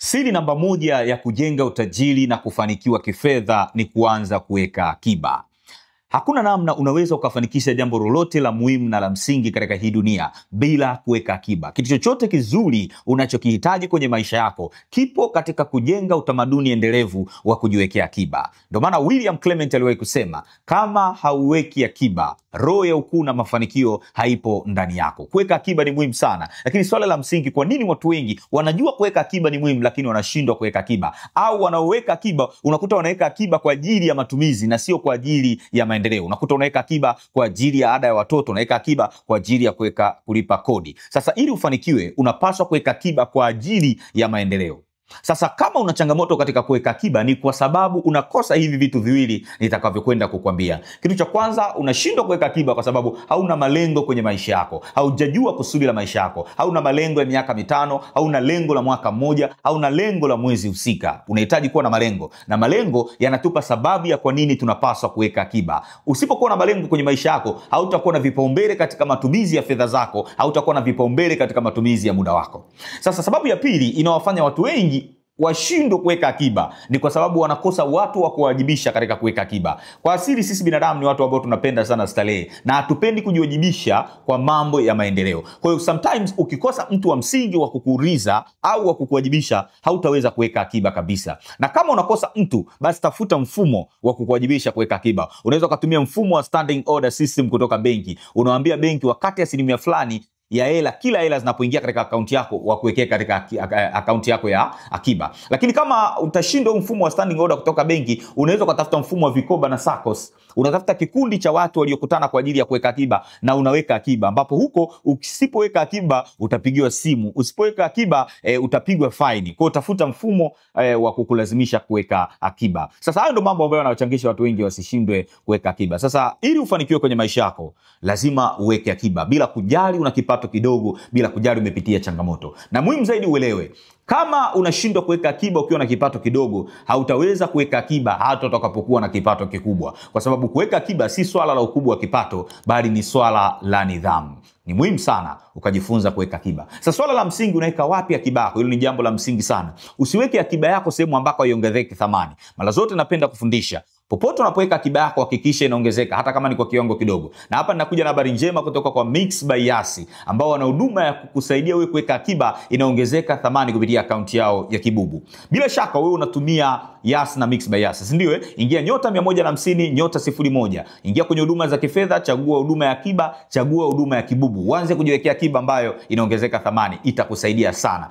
Siri namba moja ya kujenga utajiri na kufanikiwa kifedha ni kuanza kuweka akiba. Hakuna namna unaweza ukafanikisha jambo lolote la muhimu na la msingi katika hii dunia bila kuweka akiba. Kitu chochote kizuri unachokihitaji kwenye maisha yako kipo katika kujenga utamaduni endelevu wa kujiwekea akiba. Ndio maana William Clement aliwahi kusema, kama hauweki akiba, roho ya ukuu na mafanikio haipo ndani yako. Kuweka akiba ni muhimu sana, lakini swala la msingi, kwa nini watu wengi wanajua kuweka akiba ni muhimu lakini wanashindwa kuweka akiba? Au wanaoweka akiba unakuta wanaweka akiba kwa ajili ya matumizi na sio kwa ajili ya maendeleo. Unakuta unaweka akiba kwa ajili ya ada ya watoto, unaweka akiba kwa ajili ya kulipa kodi. Sasa ili ufanikiwe, unapaswa kuweka akiba kwa ajili ya maendeleo. Sasa kama una changamoto katika kuweka akiba, ni kwa sababu unakosa hivi vitu viwili nitakavyokwenda kukwambia. Kitu cha kwanza, unashindwa kuweka akiba kwa sababu hauna malengo kwenye maisha yako. Haujajua kusudi la maisha yako. Hauna malengo ya miaka 5, hauna lengo la mwaka mmoja, hauna lengo la mwezi husika. Unahitaji kuwa na malengo. Na malengo yanatupa sababu ya kwa nini tunapaswa kuweka akiba. Usipokuwa na malengo kwenye maisha yako, hautakuwa na vipaumbele katika matumizi ya fedha zako, hautakuwa na vipaumbele katika matumizi ya muda wako. Sasa sababu ya pili inawafanya watu wengi washindwe kuweka akiba ni kwa sababu wanakosa watu wa kuwajibisha katika kuweka akiba. Kwa asili sisi binadamu ni watu ambao tunapenda sana starehe na hatupendi kujiwajibisha kwa mambo ya maendeleo. Kwa hiyo sometimes ukikosa mtu wa msingi wa kukuuliza au wa kukuwajibisha, hautaweza kuweka akiba kabisa. Na kama unakosa mtu, basi tafuta mfumo wa kukuwajibisha kuweka akiba. Unaweza kutumia mfumo wa standing order system kutoka benki. Unawaambia benki wakati asilimia fulani ya hela, kila hela zinapoingia katika akaunti yako, wa kuwekea katika akaunti yako ya akiba. Lakini kama utashindwa mfumo wa standing order kutoka benki, unaweza kutafuta mfumo wa vikoba na SACCOS. Unatafuta kikundi cha watu waliokutana kwa ajili ya kuweka akiba na unaweka akiba, ambapo huko usipoweka akiba utapigiwa simu, usipoweka akiba utapigwa faini. Kwa hiyo utafuta mfumo wa kukulazimisha kuweka akiba. Sasa hayo ndio mambo ambayo yanawachangisha watu wengi wasishindwe kuweka akiba. Sasa ili ufanikiwe kwenye maisha yako, lazima uweke akiba bila kujali una kipato kidogo, bila kujali umepitia changamoto. Na muhimu zaidi uelewe, kama unashindwa kuweka akiba ukiwa na kipato kidogo, hautaweza kuweka akiba hata utakapokuwa na kipato kikubwa. Kwa sababu kuweka akiba si swala la ukubwa wa kipato, bali ni swala la nidhamu. Ni muhimu sana ukajifunza kuweka akiba. Sasa swala la msingi, unaweka wapi akiba yako? Hilo ni jambo la msingi sana. Usiweke akiba yako sehemu ambako haiongezeki thamani. Mara zote napenda kufundisha, popote unapoweka akiba yako hakikisha inaongezeka hata kama ni kwa kiwango kidogo. Na hapa ninakuja na habari njema kutoka kwa Mixx by Yas, ambao wana huduma ya kukusaidia wewe kuweka akiba inaongezeka thamani kupitia akaunti yao ya Kibubu. Bila shaka wewe unatumia Yas na Mixx by Yas, si ndio? Ingia *150 *01. Ingia kwenye huduma za kifedha, chagua huduma ya akiba, chagua huduma ya Kibubu. Uanze kujiwekea akiba ambayo inaongezeka thamani, itakusaidia sana.